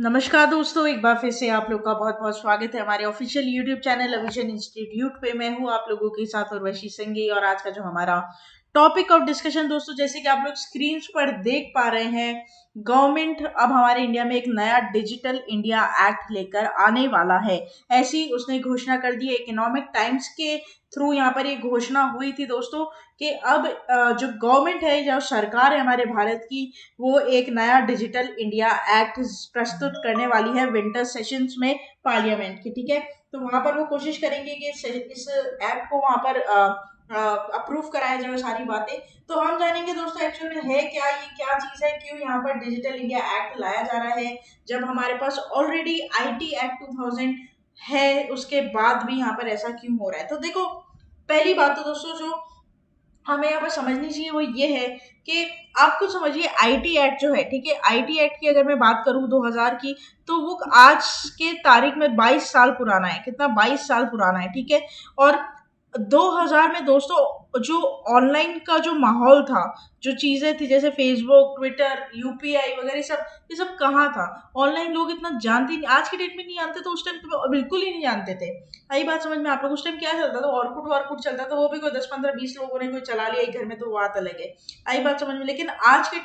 नमस्कार दोस्तों, एक बार फिर से आप लोग का बहुत बहुत स्वागत है हमारे ऑफिशियल यूट्यूब चैनल अविजन इंस्टीट्यूट पे। मैं हूँ आप लोगों के साथ उर्वशी संघी और आज का जो हमारा टॉपिक ऑफ डिस्कशन दोस्तों, जैसे कि आप लोग स्क्रीन पर देख पा रहे हैं, गवर्नमेंट अब हमारे इंडिया में एक नया डिजिटल इंडिया एक्ट लेकर आने वाला है। ऐसी उसने घोषणा कर दी है। इकोनॉमिक टाइम्स के थ्रू यहाँ पर ये घोषणा हुई थी दोस्तों कि अब जो गवर्नमेंट है, जो सरकार है हमारे भारत की, वो एक नया डिजिटल इंडिया एक्ट प्रस्तुत करने वाली है विंटर सेशंस में पार्लियामेंट की। ठीक है, तो वहां पर वो कोशिश करेंगे कि इस एक्ट को वहां पर अप्रूव कराया जाए सारी बातें। तो हम जानेंगे दोस्तों एक्चुअली है क्या, ये क्या चीज है, क्यों यहाँ पर डिजिटल इंडिया एक्ट लाया जा रहा है जब हमारे पास ऑलरेडी आईटी एक्ट 2000 है, उसके बाद भी यहाँ पर ऐसा क्यों हो रहा है। तो देखो, पहली बात तो दोस्तों जो हमें यहाँ पर समझनी चाहिए वो ये है कि आप कुछ समझिए, आईटी एक्ट जो है, ठीक है, आईटी एक्ट की अगर मैं बात करूं 2000 की, तो वो आज के तारीख में 22 साल पुराना है। कितना? 22 साल पुराना है। ठीक है, और 2000 में दोस्तों जो ऑनलाइन का जो माहौल था, जो चीजें थी जैसे फेसबुक, ट्विटर, यूपीआई वगैरह, ये सब कहाँ था? ऑनलाइन लोग इतना जानते नहीं, आज के डेट में नहीं जानते, तो उस टाइम तो बिल्कुल ही नहीं जानते थे। आई बात समझ में आप लोग? उस टाइम क्या चलता था? ऑर्कुट वार्कुट चलता था, वो भी कोई 10 15 20 लोगों ने कोई चला लिया एक घर में, तो वो बात अलग है। आई बात समझ में? लेकिन आज के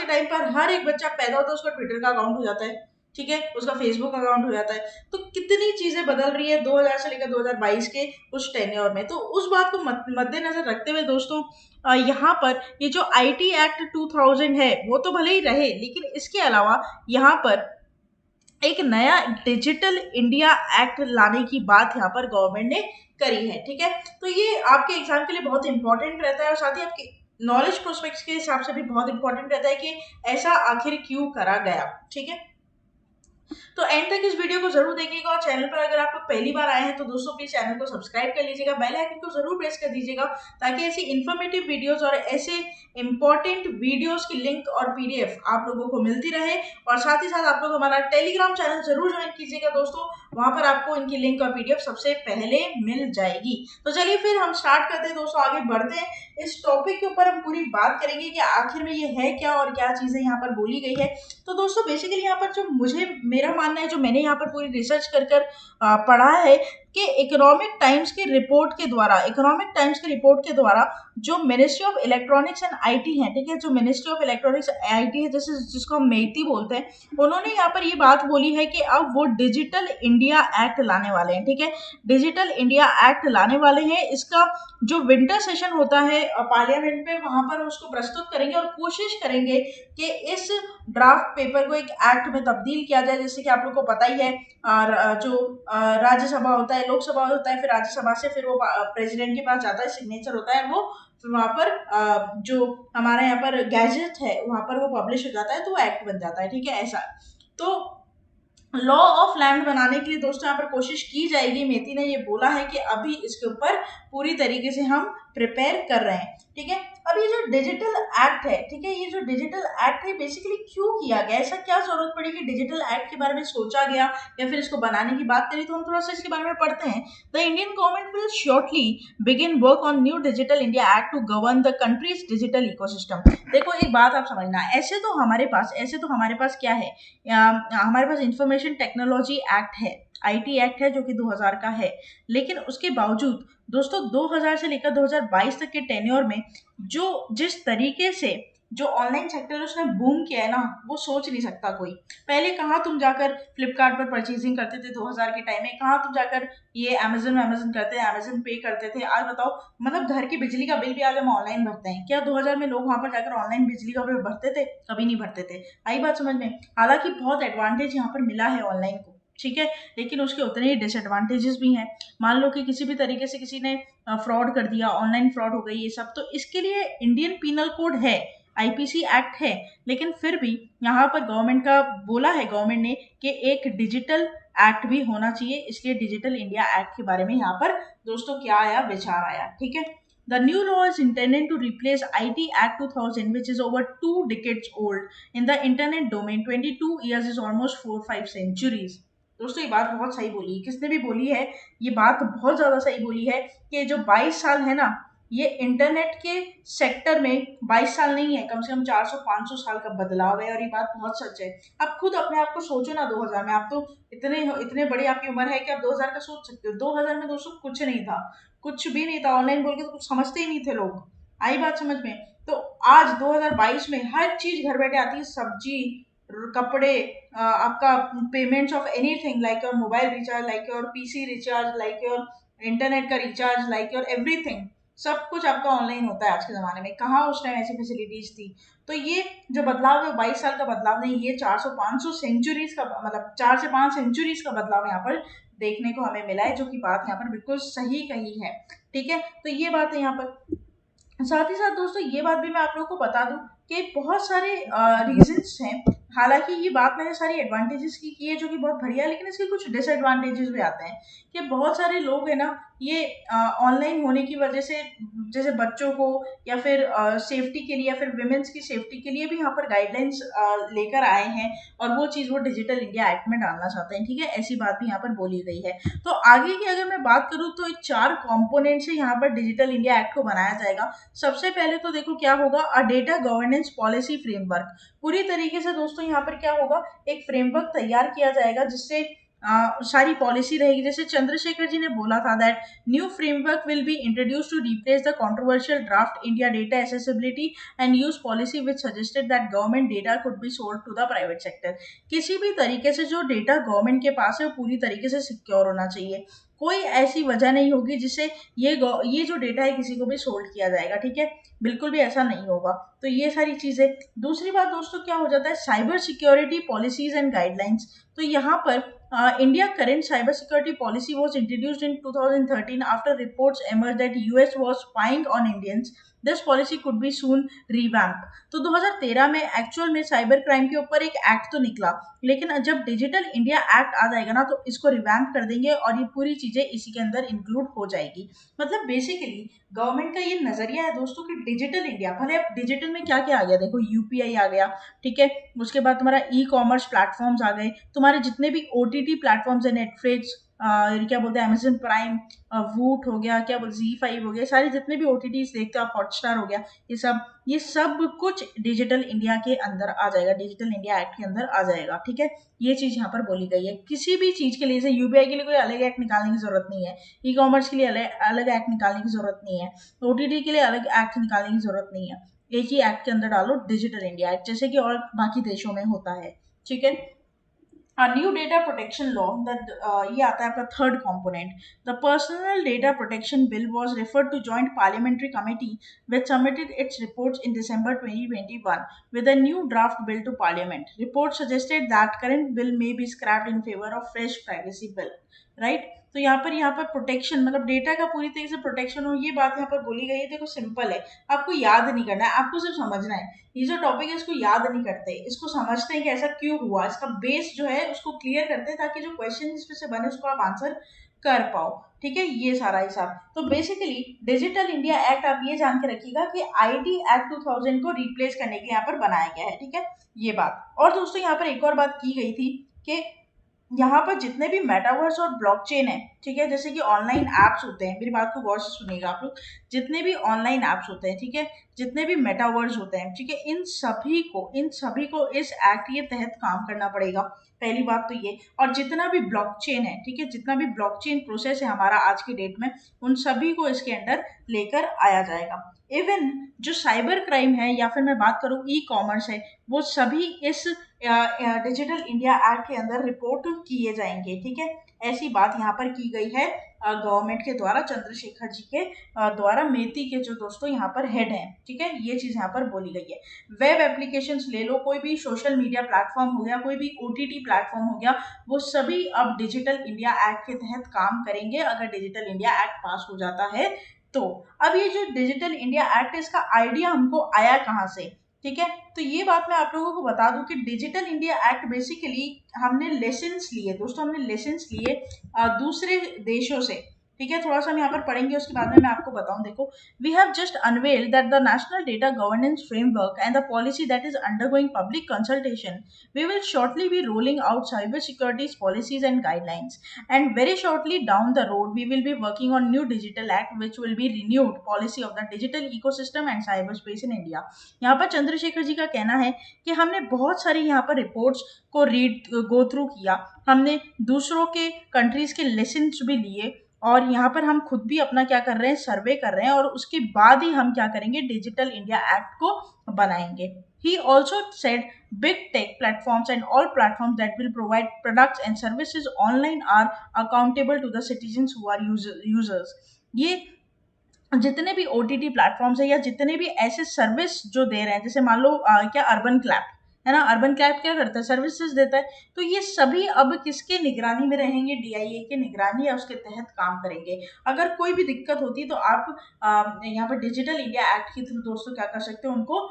टाइम पर हर एक बच्चा पैदा होता है, उसका ट्विटर का अकाउंट हो जाता है, ठीक है, उसका फेसबुक अकाउंट हो जाता है। तो कितनी चीजें बदल रही है 2000 से लेकर 2022 के उस टेन्योर में। तो उस बात को मद्देनजर रखते हुए दोस्तों, यहाँ पर ये जो आईटी एक्ट 2000 है वो तो भले ही रहे, लेकिन इसके अलावा यहाँ पर एक नया डिजिटल इंडिया एक्ट लाने की बात यहाँ पर गवर्नमेंट ने करी है। ठीक है, तो ये आपके एग्जाम के लिए बहुत इंपॉर्टेंट रहता है और साथ ही आपके नॉलेज प्रोस्पेक्ट्स के हिसाब से भी बहुत इंपॉर्टेंट रहता है कि ऐसा आखिर क्यों करा गया। ठीक है, तो एंड तक इस वीडियो को जरूर देखिएगा और चैनल पर अगर आप लोग पहली बार आए हैं तो दोस्तों प्लीज चैनल को सब्सक्राइब कर लीजिएगा, बेल आइकन को जरूर प्रेस कर दीजिएगा, ताकि ऐसी इन्फॉर्मेटिव वीडियोस और ऐसे इंपॉर्टेंट वीडियोस की लिंक और पीडीएफ आप लोगों को मिलती रहे। और साथ ही साथ आप लोग हमारा टेलीग्राम चैनल जरूर ज्वाइन कीजिएगा दोस्तों, वहां पर आपको इनकी लिंक और पीडीएफ सबसे पहले मिल जाएगी। तो चलिए फिर हम स्टार्ट करते हैं दोस्तों, आगे बढ़ते हैं। इस टॉपिक के ऊपर हम पूरी बात करेंगे कि आखिर में ये है क्या और क्या चीजें यहाँ पर बोली गई है। तो दोस्तों बेसिकली यहाँ पर जो मुझे मेरा मानना है, जो मैंने यहाँ पर पूरी रिसर्च कर पढ़ा है कि इकोनॉमिक टाइम्स के रिपोर्ट के द्वारा जो ministry of electronics and IT है, ठीक है, जो मिनिस्ट्री ऑफ इलेक्ट्रॉनिक्स आईटी है, जैसे जिसको हम मेटी बोलते हैं, उन्होंने यहाँ पर ये बात बोली है कि अब वो डिजिटल इंडिया एक्ट लाने वाले हैं। ठीक है, डिजिटल इंडिया एक्ट लाने वाले हैं। इसका जो विंटर सेशन होता है पार्लियामेंट में, वहां पर उसको प्रस्तुत करेंगे और कोशिश करेंगे कि इस ड्राफ्ट पेपर को एक एक्ट में तब्दील किया जाए। जैसे कि आप लोग को पता ही है, और जो राज्यसभा होता है, लोकसभा होता है, फिर राज्यसभा से फिर वो प्रेसिडेंट के पास जाता है, सिग्नेचर होता है, वो फिर वहां पर जो हमारे यहाँ पर गैजेट है वहां पर वो पब्लिश हो जाता है, तो वो एक्ट बन जाता है। ठीक है, ऐसा। तो लॉ ऑफ लैंड बनाने के लिए दोस्तों यहाँ पर कोशिश की जाएगी। मेती ने ये बोला है कि अभी इसके ऊपर पूरी तरीके से हम प्रिपेयर कर रहे हैं। ठीक है, अब ये जो डिजिटल एक्ट है, ठीक है, ये जो डिजिटल एक्ट है बेसिकली क्यों किया गया, ऐसा क्या जरूरत पड़ी कि डिजिटल एक्ट के बारे में सोचा गया या फिर इसको बनाने की बात करी। तो हम थोड़ा सा इसके बारे में पढ़ते हैं। The Indian government will shortly begin work on new digital India act to govern the country's digital ecosystem. देखो एक बात आप समझना, ऐसे तो हमारे पास क्या है, हमारे पास इंफॉर्मेशन टेक्नोलॉजी एक्ट है, आईटी एक्ट है, जो कि 2000 का है। लेकिन उसके बावजूद दोस्तों 2000 से लेकर 2022 तक के टेन्योर में जो जिस तरीके से जो ऑनलाइन सेक्टर उसने बूम किया है ना, वो सोच नहीं सकता कोई। पहले कहाँ तुम जाकर फ्लिपकार्ट पर परचेजिंग करते थे 2000 के टाइम में, कहाँ तुम जाकर ये अमेजन करते थे, अमेजन पे करते थे। आज बताओ, मतलब घर की बिजली का बिल भी आज हम ऑनलाइन भरते हैं। क्या 2000 में लोग वहां पर जाकर ऑनलाइन बिजली का बिल भरते थे? कभी नहीं भरते थे। आई बात समझ में? हालांकि बहुत एडवांटेज यहाँ पर मिला है ऑनलाइन को, ठीक है, लेकिन उसके उतने ही डिसएडवांटेजेस भी हैं। मान लो कि किसी भी तरीके से किसी ने फ्रॉड कर दिया, ऑनलाइन फ्रॉड हो गई, ये सब, तो इसके लिए इंडियन पीनल कोड है, आईपीसी एक्ट है। लेकिन फिर भी यहाँ पर गवर्नमेंट ने कि एक डिजिटल एक्ट भी होना चाहिए, इसलिए डिजिटल इंडिया एक्ट के बारे में यहाँ पर दोस्तों क्या आया, विचार आया। ठीक है, The new law is intended to replace IT Act 2000, which is over 2 decades old. In the internet domain, 22 years is almost 4-5 centuries. दोस्तों ये बात बहुत सही बोली है, किसने भी बोली है, ये बात बहुत ज्यादा सही बोली है कि जो 22 साल है ना, ये इंटरनेट के सेक्टर में 22 साल नहीं है, कम से कम 400-500 साल का बदलाव है, और ये बात बहुत सच है। आप खुद अपने आप को सोचो ना 2000 में, आप तो इतने इतने बड़ी आपकी उम्र है कि आप 2000 का सोच सकते हो। 2000 में दोस्तों कुछ नहीं था, कुछ भी नहीं था, ऑनलाइन बोल के तो कुछ समझते ही नहीं थे लोग। आई बात समझ में? तो आज 2022 में हर चीज घर बैठे आती है, सब्जी, कपड़े, आपका payments of anything, like your mobile recharge, like your PC recharge, like your internet का रिचार्ज, लाइक योर एवरीथिंग, सब कुछ आपका ऑनलाइन होता है आज के ज़माने में। कहाँ उस टाइम ऐसी फैसिलिटीज़ थी? तो ये जो बदलाव है 22 साल का बदलाव नहीं, ये 400-500 सेंचुरीज़ का, मतलब 4 से 5 सेंचुरीज़ का बदलाव यहाँ पर देखने को हमें मिला है, जो कि बात यहाँ पर बिल्कुल सही कही है। ठीक है? तो ये बात है यहाँ पर। साथ ही साथ दोस्तों ये बात भी मैं आप लोगों को बता दूं कि बहुत सारे रीजंस हैं। हालांकि ये बात मैंने सारी एडवांटेजेस की है, जो कि बहुत बढ़िया है, लेकिन इसके कुछ डिसएडवांटेजेस भी आते हैं कि बहुत सारे लोग हैं ना, ये ऑनलाइन होने की वजह से, जैसे बच्चों को या फिर सेफ्टी के लिए या फिर विमेंस की सेफ्टी के लिए भी यहाँ पर गाइडलाइंस लेकर आए हैं, और वो चीज़ वो डिजिटल इंडिया एक्ट में डालना चाहते हैं। ठीक है, ऐसी बात भी यहाँ पर बोली गई है। तो आगे की अगर मैं बात करूँ तो 4 कॉम्पोनेंट से यहाँ पर डिजिटल इंडिया एक्ट को बनाया जाएगा। सबसे पहले तो देखो क्या होगा, a data governance policy framework. पूरी तरीके से दोस्तों यहाँ पर क्या होगा, एक फ्रेमवर्क तैयार किया जाएगा जिससे सारी पॉलिसी रहेगी। जैसे चंद्रशेखर जी ने बोला था that new framework will be introduce to replace the controversial draft India data accessibility and use policy which suggested that government data could be sold to the private sector. किसी भी तरीके से जो डेटा गवर्नमेंट के पास है वो पूरी तरीके से सिक्योर होना चाहिए। कोई ऐसी वजह नहीं होगी जिससे ये जो डेटा है किसी को भी सोल्ड किया जाएगा। ठीक है, बिल्कुल भी ऐसा नहीं होगा। तो ये सारी चीजें। दूसरी बात दोस्तों क्या हो जाता है, cyber security policies and guidelines. तो यहाँ पर India current cyber security policy was introduced in 2013 after reports emerged that US was spying on Indians. This policy could be soon revamp. तो 2013 में एक्चुअल में साइबर क्राइम के ऊपर एक act तो निकला, लेकिन जब डिजिटल इंडिया एक्ट आ जाएगा ना तो इसको रिवैम्प कर देंगे और ये पूरी चीजें इसी के अंदर इंक्लूड हो जाएगी। मतलब बेसिकली गवर्नमेंट का ये नजरिया है दोस्तों कि डिजिटल इंडिया, भले अब डिजिटल में क्या क्या आ गया, देखो यूपीआई आ गया, ठीक है, उसके बाद तुम्हारा ई कॉमर्स प्लेटफॉर्म्स आ गए, तुम्हारे जितने भी ओटीटी प्लेटफॉर्म्स है, नेटफ्लिक्स, क्या बोलते हैं, अमेजन प्राइम, वूट हो गया, क्या बोलते Z5 हो गया, सारे जितने भी ओटीटीज देखते हो आप, हॉटस्टार हो गया, ये सब कुछ डिजिटल इंडिया के अंदर आ जाएगा, डिजिटल इंडिया एक्ट के अंदर आ जाएगा। ठीक है, ये चीज यहाँ पर बोली गई है। किसी भी चीज के लिए, जैसे यूपीआई के लिए कोई अलग एक्ट निकालने की जरूरत नहीं है, ई कॉमर्स के लिए अलग एक्ट निकालने की जरूरत नहीं है, ओटीटी के लिए अलग एक्ट निकालने की जरूरत नहीं है। एक ही एक्ट के अंदर डालो डिजिटल इंडिया एक्ट, जैसे कि और बाकी देशों में होता है। ठीक है, न्यू डेटा प्रोटेक्शन लॉ, ये आता है आपका third component. The personal data protection bill was referred to joint parliamentary committee which submitted its reports in December 2021 with a new draft bill to parliament. Reports suggested that current bill may be scrapped in favor of fresh privacy bill. Right? तो यहाँ पर protection, मतलब data का पूरी तरीके से protection हो, ये बात यहाँ पर बोली गई है। देखो सिंपल है, आपको याद नहीं करना है, आपको सिर्फ समझना है। ये जो टॉपिक है इसको याद नहीं करते, इसको समझते हैं कि ऐसा क्यों हुआ, इसका बेस जो है उसको क्लियर करते हैं, ताकि जो क्वेश्चन इसमें से बने उसको आप आंसर कर पाओ। ठीक है, ये सारा हिसाब। तो बेसिकली डिजिटल इंडिया एक्ट आप ये जान के रखिएगा कि आईटी एक्ट 2000 को रिप्लेस करने के लिए यहाँ पर बनाया गया है। ठीक है, ये बात। और दोस्तों यहाँ पर एक और बात की गई थी कि यहाँ पर जितने भी मेटावर्स और ब्लॉकचेन है, ठीक है, जैसे कि ऑनलाइन एप्स होते हैं, मेरी बात को गौर से सुनिएगा आप लोग, जितने भी ऑनलाइन एप्स होते हैं, ठीक है, जितने भी मेटावर्स होते हैं, ठीक है, इन सभी को इस एक्ट के तहत काम करना पड़ेगा। पहली बात तो ये, और जितना भी ब्लॉकचेन है, ठीक है, जितना भी ब्लॉकचेन प्रोसेस है हमारा आज के डेट में, उन सभी को इसके अंदर लेकर आया जाएगा। इवन जो साइबर क्राइम है या फिर मैं बात करूँ ई कॉमर्स है, वो सभी इस डिजिटल इंडिया एक्ट के अंदर रिपोर्ट किए जाएंगे। ठीक है, ऐसी बात यहाँ पर की गई है गवर्नमेंट के द्वारा, चंद्रशेखर जी के द्वारा, मेती के जो दोस्तों यहाँ पर हेड हैं। ठीक है, ये चीज यहाँ पर बोली गई है। वेब एप्लीकेशंस ले लो, कोई भी सोशल मीडिया प्लेटफॉर्म हो गया, कोई भी ओटीटी प्लेटफॉर्म हो गया, वो सभी अब डिजिटल इंडिया एक्ट के तहत काम करेंगे अगर डिजिटल इंडिया एक्ट पास हो जाता है तो। अब ये जो डिजिटल इंडिया एक्ट है, इसका आइडिया हमको आया कहाँ से? ठीक है, तो ये बात मैं आप लोगों को बता दूं कि डिजिटल इंडिया एक्ट बेसिकली हमने लेसन्स लिए दोस्तों, हमने लेसन्स लिए दूसरे देशों से। ठीक है, थोड़ा सा हम यहाँ पर पढ़ेंगे, उसके बाद में मैं आपको बताऊं। देखो, we have just unveiled that the national data governance framework and the policy that is undergoing public consultation. We will shortly be rolling out cybersecurity policies and guidelines. And very shortly down the road, we will be working on new digital act, which will be renewed policy of the digital ecosystem and cyberspace in India. यहाँ पर चंद्रशेखर जी का कहना है कि हमने बहुत सारी यहाँ पर रिपोर्ट्स को रीड गो थ्रू किया, हमने दूसरों के कंट्रीज के लेसन्स भी लिए, और यहाँ पर हम खुद भी अपना क्या कर रहे हैं, सर्वे कर रहे हैं, और उसके बाद ही हम क्या करेंगे, डिजिटल इंडिया एक्ट को बनाएंगे. He also said big tech platforms and all platforms that will provide products and services online are accountable to the citizens who are users. ये जितने भी OTT प्लेटफॉर्म्स है या जितने भी ऐसे सर्विस जो दे रहे हैं, जैसे मान लो क्या अर्बन क्लैप है ना, अर्बन क्लैप क्या करता है, सर्विसेज देता है, तो ये सभी अब किसके निगरानी में रहेंगे, DIA के निगरानी या उसके तहत काम करेंगे. अगर कोई भी दिक्कत होती है तो आप यहाँ पर डिजिटल इंडिया एक्ट के थ्रू दोस्तों क्या कर सकते हो, उनको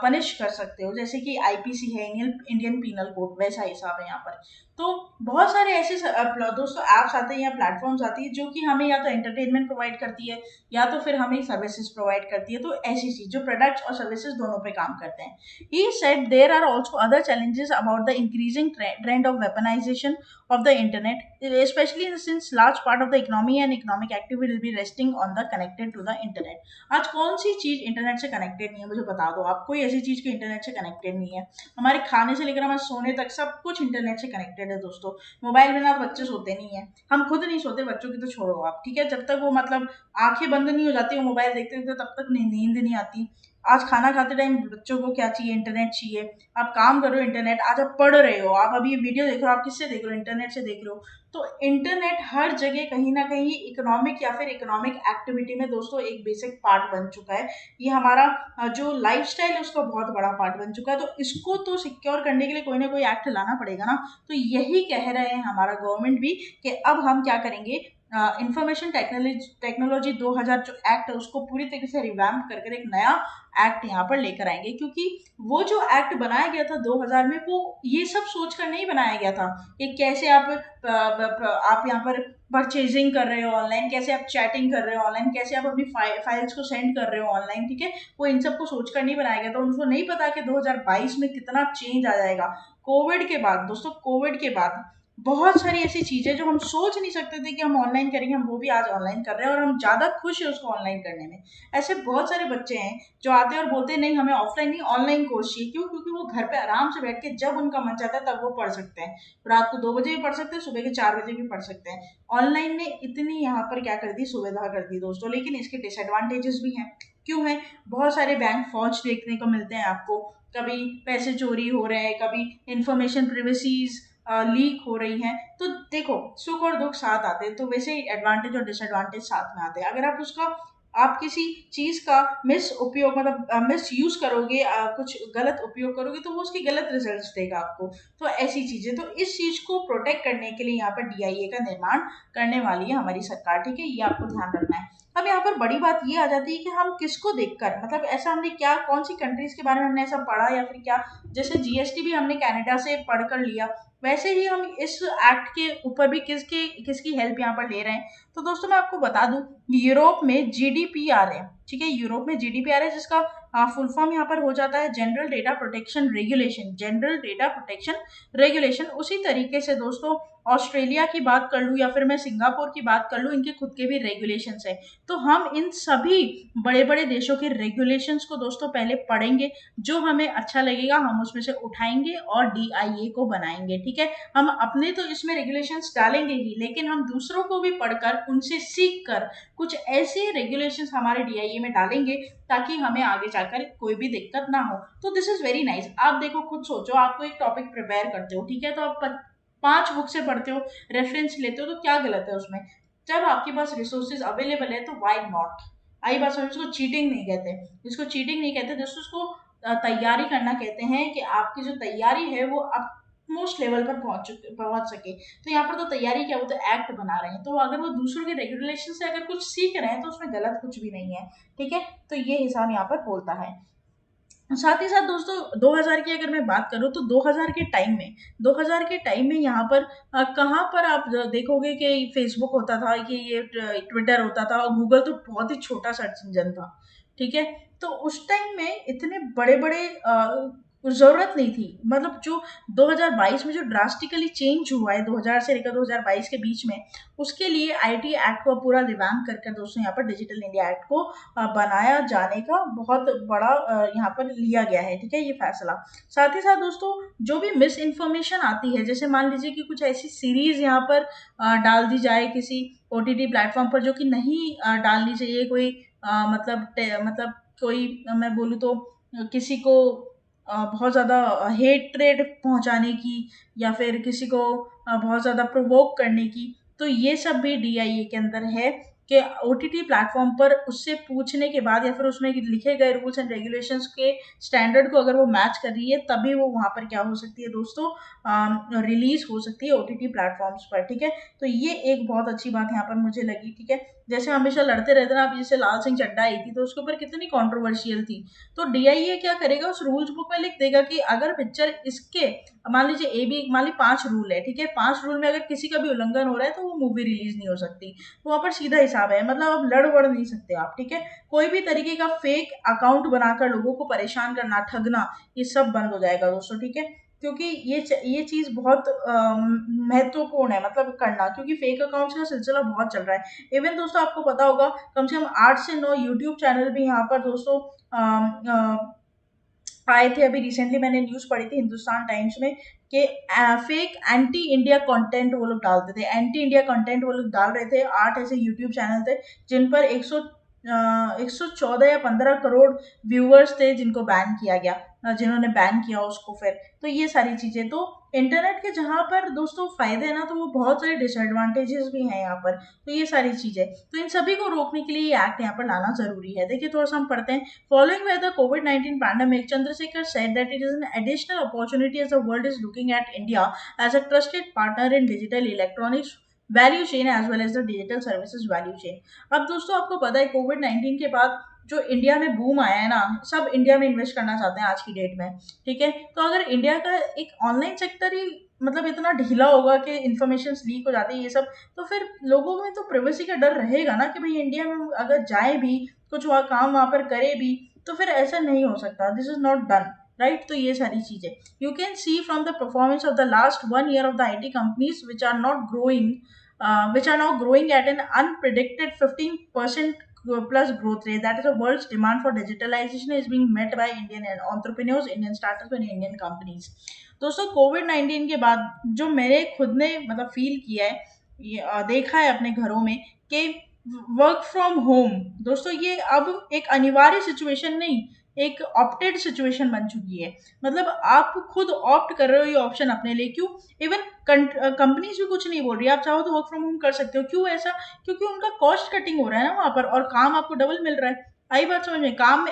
पनिश कर सकते हो, जैसे कि IPC है, इंडियन पीनल कोड, वैसा हिसाब है यहाँ पर. तो बहुत सारे ऐसे दोस्तों ऐप्स आते हैं या प्लेटफॉर्म्स आती है जो कि हमें या तो एंटरटेनमेंट प्रोवाइड करती है या तो फिर हमें सर्विसेज प्रोवाइड करती है. तो ऐसी चीज जो प्रोडक्ट्स और सर्विसेज दोनों पे काम करते हैं. He said there are also other challenges about the increasing trend of weaponization of the internet, especially since large part of the economy and economic activity will be resting on the connected to the internet. आज कौन सी चीज internet से connected नहीं है, मुझे बता दो आप. कोई ऐसी चीज की इंटरनेट से कनेक्टेड नहीं है. हमारे खाने से लेकर हमारे सोने तक सब कुछ इंटरनेट से कनेक्टेड है दोस्तों. मोबाइल बिना बच्चे सोते नहीं है, हम खुद नहीं सोते, बच्चों की तो छोड़ो आप. ठीक है, जब तक वो मतलब आंखें बंद नहीं हो जाती, वो मोबाइल देखते देखते, तब तक नींद नहीं आती. आज खाना खाते टाइम बच्चों को क्या चाहिए, इंटरनेट चाहिए. आप काम कर रहे हो, इंटरनेट. आज आप पढ़ रहे हो, आप अभी वीडियो देख रहे हो, आप किससे देख रहे हो, इंटरनेट से देख रहे हो. तो इंटरनेट हर जगह कहीं ना कहीं इकोनॉमिक या फिर इकोनॉमिक एक्टिविटी में दोस्तों एक बेसिक पार्ट बन चुका है. ये हमारा जो लाइफस्टाइल है उसका बहुत बड़ा पार्ट बन चुका है. तो इसको तो सिक्योर करने के लिए कोई ना कोई एक्ट लाना पड़ेगा ना. तो यही कह रहे हैं हमारा गवर्नमेंट भी कि अब हम क्या करेंगे, इंफॉर्मेशन टेक्नोलॉजी 2000 जो एक्ट है उसको पूरी तरीके से रिवैम्प कर एक नया एक्ट यहाँ पर लेकर आएंगे. क्योंकि वो जो एक्ट बनाया गया था 2000 में, वो ये सब सोच कर नहीं बनाया गया था कि कैसे आप यहाँ पर परचेजिंग कर रहे हो ऑनलाइन, कैसे आप चैटिंग कर रहे हो ऑनलाइन, कैसे आप अपनी फाइल्स को सेंड कर रहे हो ऑनलाइन. ठीक है, वो इन सब को सोचकर नहीं बनाया गया था. उनको नहीं पता कि 2022 में कितना चेंज आ जाएगा. कोविड के बाद दोस्तों, कोविड के बाद बहुत सारी ऐसी चीजें जो हम सोच नहीं सकते थे कि हम ऑनलाइन करेंगे, हम वो भी आज ऑनलाइन कर रहे हैं और हम ज्यादा खुश है उसको ऑनलाइन करने में. ऐसे बहुत सारे बच्चे हैं जो आते हैं और बोलते हैं नहीं हमें ऑफलाइन नहीं ऑनलाइन कोर्स चाहिए. क्यों? क्योंकि वो घर पे आराम से बैठ के जब उनका मन चाहता है तब वो पढ़ सकते हैं. रात को 2 बजे भी पढ़ सकते हैं, सुबह के 4 बजे भी पढ़ सकते हैं. ऑनलाइन ने इतनी यहाँ पर क्या कर दी, सुविधा कर दी दोस्तों. लेकिन इसके डिसएडवांटेजेस भी हैं. क्यों है? बहुत सारे बैंक फॉर्ज देखने को मिलते हैं आपको. कभी पैसे चोरी हो रहे हैं, कभी इंफॉर्मेशन प्रिवेसीज लीक हो रही हैं. तो देखो, सुख और दुख साथ आते हैं, तो वैसे ही एडवांटेज और डिसएडवांटेज साथ में आते हैं. अगर आप किसी चीज का मिस उपयोग मतलब मिस यूज करोगे, कुछ गलत उपयोग करोगे, तो वो उसकी गलत रिजल्ट्स देगा आपको. तो ऐसी चीजें, तो इस चीज को प्रोटेक्ट करने के लिए यहाँ पर DIA का निर्माण करने वाली है हमारी सरकार. ठीक है, ये आपको ध्यान रखना है. अब यहाँ पर बड़ी बात ये आ जाती है कि हम किसको देखकर, मतलब ऐसा हमने क्या, कौन सी कंट्रीज के बारे में हमने ऐसा पढ़ा या फिर क्या. जैसे GST भी हमने कनाडा से पढ़ कर लिया, वैसे ही हम इस एक्ट के ऊपर भी किसकी हेल्प यहाँ पर ले रहे हैं. तो दोस्तों मैं आपको बता दूं, यूरोप में GDPR है. ठीक है, यूरोप में GDPR है, जिसका फुल फॉर्म यहाँ पर हो जाता है general data protection regulation. General data protection regulation. उसी तरीके से दोस्तों ऑस्ट्रेलिया की बात कर लूँ या फिर मैं सिंगापुर की बात कर लूँ, इनके खुद के भी रेगुलेशंस है. तो हम इन सभी बड़े बड़े देशों के रेगुलेशंस को दोस्तों पहले पढ़ेंगे, जो हमें अच्छा लगेगा हम उसमें से उठाएंगे और DIA को बनाएंगे. ठीक है, हम अपने तो इसमें रेगुलेशंस डालेंगे ही, लेकिन हम दूसरों को भी पढ़कर उनसे सीख कर कुछ ऐसे रेगुलेशंस हमारे DIA में डालेंगे ताकि हमें आगे जाकर कोई भी दिक्कत ना हो. तो दिस इज वेरी नाइस. आप देखो, खुद सोचो, आपको एक टॉपिक प्रिपेयर करते हो, ठीक है, तो आप 5 बुक से पढ़ते हो, रेफरेंस लेते हो, तो क्या गलत है उसमें. जब आपके पास रिसोर्सेज अवेलेबल है तो वाई नॉट. आई बात समझ. इसको चीटिंग नहीं कहते, इसको चीटिंग नहीं कहते दोस्तों, इसको तैयारी करना कहते हैं कि आपकी जो तैयारी है वो मोस्ट लेवल पर पहुंच सके. तो यहाँ पर तो तैयारी क्या, वो तो एक्ट बना रहे हैं. तो अगर वो दूसरों के रेगुलेशन से अगर कुछ सीख रहे हैं तो उसमें गलत कुछ भी नहीं है. ठीक है, तो ये हिसाब यहाँ पर बोलता है. साथ ही साथ दोस्तों 2000 की अगर मैं बात करूँ तो 2000 के टाइम में यहाँ पर कहाँ पर आप देखोगे कि फेसबुक होता था, कि ये ट्विटर होता था, और गूगल तो बहुत ही छोटा सर्च इंजन था। ठीक है, तो उस टाइम में इतने बड़े बड़े जरूरत नहीं थी। मतलब जो 2022 में जो ड्रास्टिकली चेंज हुआ है 2000 से लेकर 2022 के बीच में, उसके लिए आईटी एक्ट को पूरा रिवैम्प करके दोस्तों यहाँ पर डिजिटल इंडिया एक्ट को बनाया जाने का बहुत बड़ा यहाँ पर लिया गया है। ठीक है, ये फैसला। साथ ही साथ दोस्तों जो भी मिस इन्फॉर्मेशन आती है, जैसे मान लीजिए कि कुछ ऐसी सीरीज यहाँ पर डाल दी जाए किसी ओटीटी प्लेटफॉर्म पर, जो कि नहीं डालनी चाहिए। कोई मतलब कोई मैं बोलूँ तो किसी को बहुत ज़्यादा हेट्रेड पहुंचाने की, या फिर किसी को बहुत ज़्यादा प्रोवोक करने की, तो ये सब भी डीआईए के अंदर है कि ओटीटी प्लेटफॉर्म पर उससे पूछने के बाद, या फिर उसमें लिखे गए रूल्स एंड रेगुलेशंस के स्टैंडर्ड को अगर वो मैच कर रही है, तभी वो वहां पर क्या हो सकती है दोस्तों, रिलीज हो सकती है ओटीटी प्लेटफॉर्म्स पर। ठीक है, तो ये एक बहुत अच्छी बात यहाँ पर मुझे लगी। ठीक है, जैसे हमेशा लड़ते रहते ना, अभी जैसे लाल सिंह चड्ढा आई थी तो उसके ऊपर कितनी कंट्रोवर्शियल थी। तो डीआईए क्या करेगा, उस रूल्स बुक में लिख देगा कि अगर पिक्चर इसके, मान लीजिए ए बी, मान ली 5 रूल है। ठीक है, 5 रूल में अगर किसी का भी उल्लंघन हो रहा है तो वो मूवी रिलीज नहीं हो सकती। तो वहां पर सीधा हिसाब है, मतलब अब लड़ वड़ नहीं सकते आप। ठीक है, कोई भी तरीके का फेक अकाउंट बनाकर लोगों को परेशान करना, ठगना, ये सब बंद हो जाएगा दोस्तों। ठीक है, क्योंकि ये चीज बहुत महत्वपूर्ण है, मतलब करना, क्योंकि फेक अकाउंट्स का सिलसिला बहुत चल रहा है। इवन दोस्तों आपको पता होगा, कम से कम 8 से 9 यूट्यूब चैनल भी यहाँ पर दोस्तों आए थे। अभी रिसेंटली मैंने न्यूज पढ़ी थी हिंदुस्तान टाइम्स में कि फेक एंटी इंडिया कंटेंट वो लोग डालते थे, एंटी इंडिया कंटेंट वो लोग डाल रहे थे। 8 ऐसे यूट्यूब चैनल थे जिन पर 114 या 15 करोड़ व्यूअर्स थे, जिनको बैन किया गया, जिन्होंने बैन किया उसको। फिर तो ये सारी चीजें, तो इंटरनेट के जहाँ पर दोस्तों फायदे हैं ना, तो वो बहुत सारे डिसएडवांटेजेस भी हैं यहाँ पर। तो ये सारी चीजें, तो इन सभी को रोकने के लिए ये एक्ट यहाँ पर लाना जरूरी है। देखिए थोड़ा सा हम पढ़ते हैं। Following where the COVID-19 pandemic, Chandrasekhar said that it is an additional opportunity as the world is looking at India as a trusted partner in digital electronics value chain as well as the digital services value chain। अब दोस्तों आपको पता है Covid 19 के बाद जो India में boom आया है ना, सब इंडिया में इन्वेस्ट करना चाहते हैं आज की डेट में। ठीक है, तो अगर इंडिया का एक ऑनलाइन सेक्टर ही मतलब इतना ढीला होगा कि इन्फॉर्मेशन लीक हो जाती है ये सब, तो फिर लोगों में तो प्राइवेसी का डर रहेगा ना, कि भाई इंडिया में अगर जाए भी, कुछ वहाँ काम वहाँ पर करे भी, तो फिर ऐसा नहीं हो सकता। This is not done, right. तो ये सारी चीजें you can see from the performance of the last 1 year of the IT companies which are now growing at an unpredicted 15% plus growth rate. That is, the world's demand for digitalization is being met by Indian entrepreneurs, Indian startups and Indian companies। दोस्तों Covid 19 के बाद जो मैंने खुद ने मतलब feel किया है, देखा है अपने घरों में, कि वर्क फ्रॉम होम दोस्तों ये अब एक अनिवार्य सिचुएशन नहीं, एक ऑप्टेड सिचुएशन बन चुकी है। मतलब आप खुद ऑप्ट कर रहे हो ये ऑप्शन अपने लिए। क्यों? इवन कंपनीज भी कुछ नहीं बोल रही, आप चाहो तो वर्क फ्रॉम होम कर सकते हो। क्यों ऐसा? क्योंकि उनका कॉस्ट कटिंग हो रहा है ना वहां पर, और काम आपको डबल मिल रहा है। आई बात समझ में? काम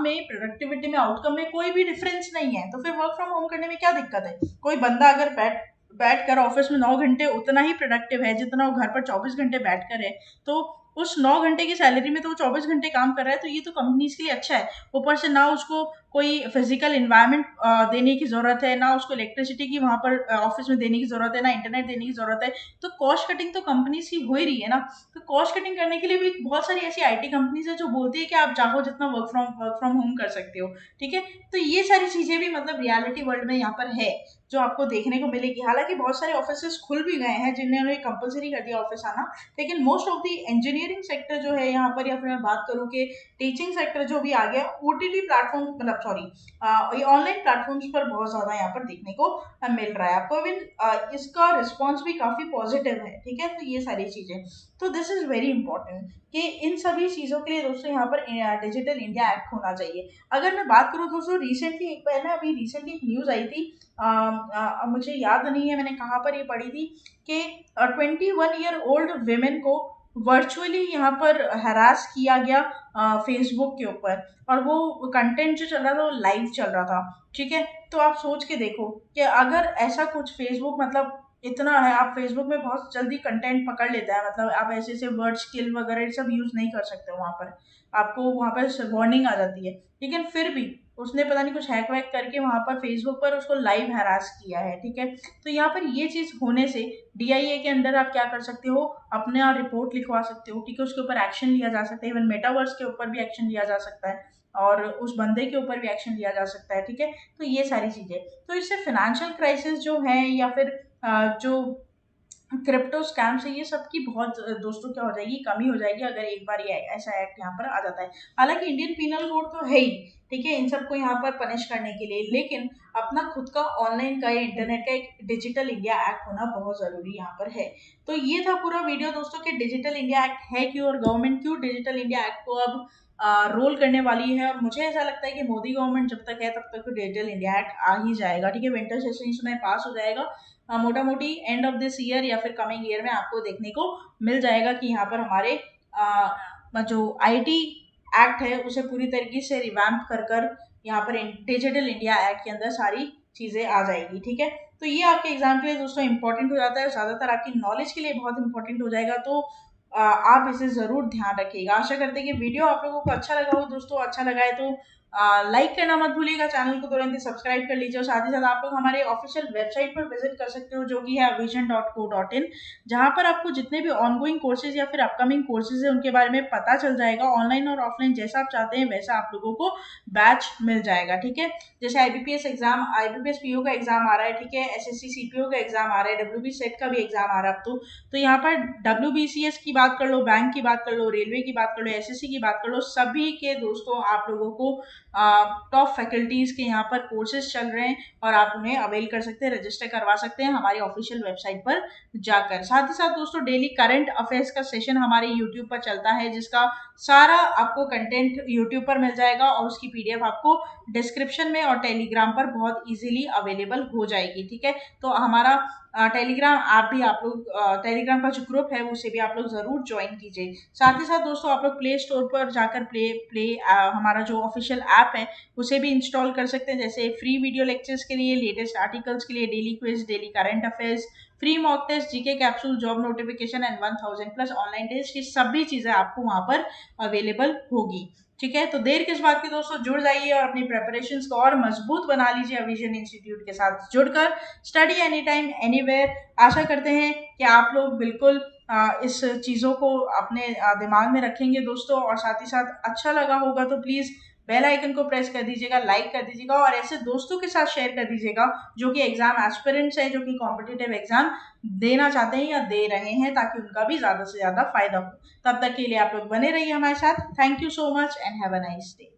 में प्रोडक्टिविटी में, आउटकम में कोई भी डिफरेंस नहीं है, तो फिर वर्क फ्रॉम होम करने में क्या दिक्कत है? कोई बंदा अगर बैठ कर ऑफिस में 9 घंटे उतना ही प्रोडक्टिव है जितना वो घर पर 24 घंटे बैठ कर है, तो उस 9 घंटे की सैलरी में तो वो 24 घंटे काम कर रहा है, तो ये तो कंपनीज के लिए अच्छा है। ऊपर से ना उसको कोई फिजिकल इन्वायरमेंट देने की जरूरत है, ना उसको इलेक्ट्रिसिटी की वहां पर ऑफिस में देने की जरूरत है, ना इंटरनेट देने की जरूरत है। तो कॉस्ट कटिंग तो कंपनीज की हो ही रही है ना। तो कॉस्ट कटिंग करने के लिए भी बहुत सारी ऐसी आईटी कंपनीज है जो बोलती है कि आप चाहो जितना वर्क फ्रॉम होम कर सकते हो। ठीक है, तो ये सारी चीजें भी मतलब रियलिटी वर्ल्ड में यहाँ पर है, जो आपको देखने को मिलेगी। हालांकि बहुत सारे ऑफिस खुल भी गए हैं जिन्होंने कंपलसरी कर दिया ऑफिस आना, लेकिन most of the engineering sector जो है यहाँ पर, या फिर मैं बात करूँ कि टीचिंग सेक्टर जो भी आ गया, ओटीटी प्लेटफॉर्म मतलब सॉरी ये ऑनलाइन प्लेटफॉर्म्स पर बहुत ज्यादा यहाँ पर देखने को मिल रहा है आपको। इवन इसका रिस्पॉन्स भी काफी पॉजिटिव है। ठीक है, तो ये सारी चीजें, तो दिस इज वेरी इंपॉर्टेंट कि इन सभी चीजों के लिए दोस्तों यहाँ पर डिजिटल इंडिया एक्ट होना चाहिए। अगर मैं बात करूँ दोस्तों, रिसेंटली एक बार ना, अभी रिसेंटली एक न्यूज आई थी, मुझे याद नहीं है मैंने कहाँ पर ये पढ़ी थी, कि 21 year old वेमेन को वर्चुअली यहाँ पर हरास किया गया फेसबुक के ऊपर, और वो कंटेंट जो चल रहा था वो लाइव चल रहा था। ठीक है, तो आप सोच के देखो कि अगर ऐसा कुछ फेसबुक मतलब इतना है, आप फेसबुक में बहुत जल्दी कंटेंट पकड़ लेता है, मतलब आप ऐसे ऐसे वर्ड्स किल वगैरह सब यूज नहीं कर सकते वहां पर, आपको वहां पर वार्निंग आ जाती है। लेकिन फिर भी उसने पता नहीं कुछ हैक वैक करके वहाँ पर फेसबुक पर उसको लाइव हैरास किया है, ठीक है। तो यहाँ पर ये चीज़ होने से DIA के अंदर आप क्या कर सकते हो, अपने रिपोर्ट लिखवा सकते हो, ठीक है, उसके ऊपर एक्शन लिया जा सकता है, इवन मेटावर्स के ऊपर भी एक्शन लिया जा सकता है और उस बंदे के ऊपर भी एक्शन लिया जा सकता है, ठीक है। तो ये सारी चीज़ें, तो इससे फाइनेंशियल क्राइसिस जो है या फिर जो क्रिप्टो स्कैम से ये सब की बहुत दोस्तों क्या हो जाएगी, कमी हो जाएगी अगर एक बार ये ऐसा एक्ट यहाँ पर आ जाता है। हालांकि इंडियन पीनल कोड तो है ही, ठीक है, इन सबको यहाँ पर पनिश करने के लिए, लेकिन अपना खुद का ऑनलाइन का या इंटरनेट का एक डिजिटल इंडिया एक्ट होना बहुत जरूरी यहाँ पर है। तो ये था पूरा वीडियो दोस्तों कि डिजिटल इंडिया एक्ट है क्यों और गवर्नमेंट क्यों डिजिटल इंडिया एक्ट को अब रोल करने वाली है। और मुझे ऐसा लगता है कि मोदी गवर्नमेंट जब तक है तब तक तो डिजिटल इंडिया एक्ट आ ही जाएगा, ठीक है, विंटर सेशन इसमें पास हो जाएगा, मोटा मोटी एंड ऑफ दिस ईयर या फिर कमिंग ईयर में आपको देखने को मिल जाएगा कि यहाँ पर हमारे जो IT एक्ट है उसे पूरी तरीके से रिवैम्प कर कर यहाँ पर डिजिटल इंडिया एक्ट के अंदर सारी चीज़ें आ जाएगी, ठीक है। तो ये आपके एग्जाम के लिए दोस्तों इंपॉर्टेंट हो जाता है, ज़्यादातर आपकी नॉलेज के लिए बहुत इंपॉर्टेंट हो जाएगा। तो आप इसे ज़रूर ध्यान रखिएगा। आशा करते हैं कि वीडियो आप लोगों को अच्छा लगा हो दोस्तों। अच्छा लगा है तो लाइक करना मत भूलिएगा, चैनल को तुरंत ही सब्सक्राइब कर लीजिए और साथ ही साथ आप लोग हमारे ऑफिशियल वेबसाइट पर विजिट कर सकते हो जो कि है avision.co.in, जहां पर आपको जितने भी ऑनगोइंग कोर्सेज या फिर अपकमिंग कोर्सेज है उनके बारे में पता चल जाएगा। ऑनलाइन और ऑफलाइन जैसा आप चाहते हैं वैसा आप लोगों को बैच मिल जाएगा, ठीक है। जैसे IBPS PO का एग्जाम आ रहा है, ठीक है, SSC CPO का एग्जाम आ रहा है, WB सेट का भी एग्जाम आ रहा है अब तो यहाँ पर WBCS की बात कर लो, बैंक की बात कर लो, रेलवे की बात कर लो, SSC की बात कर लो, सभी के दोस्तों आप लोगों को टॉप फैकल्टीज के यहाँ पर कोर्सेज चल रहे हैं और आप उन्हें अवेल कर सकते हैं, रजिस्टर करवा सकते हैं हमारी ऑफिशियल वेबसाइट पर जाकर। साथ ही साथ दोस्तों डेली करंट अफेयर्स का सेशन हमारे यूट्यूब पर चलता है, जिसका सारा आपको कंटेंट यूट्यूब पर मिल जाएगा और उसकी PDF आपको डिस्क्रिप्शन में और टेलीग्राम पर बहुत इजीली अवेलेबल हो जाएगी, ठीक है। तो हमारा टेलीग्राम ऐप भी आप लोग टेलीग्राम का जो ग्रुप है उसे भी आप लोग जरूर ज्वाइन कीजिए। साथ ही साथ दोस्तों आप लोग प्ले स्टोर पर जाकर हमारा जो ऑफिशियल ऐप है उसे भी इंस्टॉल कर सकते हैं, जैसे फ्री वीडियो लेक्चर्स के लिए, लेटेस्ट आर्टिकल्स के लिए, daily quiz, daily current affairs, free mock test, GK capsule, job notification and 1000+ online test, ये सभी चीजें आपको वहां पर अवेलेबल होगी, ठीक है। तो देर किस बात की दोस्तों, जुड़ जाइए और अपनी प्रेपरेशंस को और मजबूत बना लीजिए अविजन इंस्टीट्यूट के साथ जुड़कर। Study any time anywhere. आशा करते हैं कि आप लोग बिल्कुल इस चीज़ों को अपने दिमाग में रखेंगे दोस्तों, और साथ ही साथ अच्छा लगा होगा तो प्लीज़ बेल आइकन को प्रेस कर दीजिएगा, लाइक कर दीजिएगा और ऐसे दोस्तों के साथ शेयर कर दीजिएगा जो कि एग्जाम एस्पिरेंट्स हैं, जो कि कॉम्पिटिटिव एग्जाम देना चाहते हैं या दे रहे हैं, ताकि उनका भी ज़्यादा से ज़्यादा फायदा हो। तब तक के लिए आप लोग बने रहिए हमारे साथ। Thank you so much and have a nice day.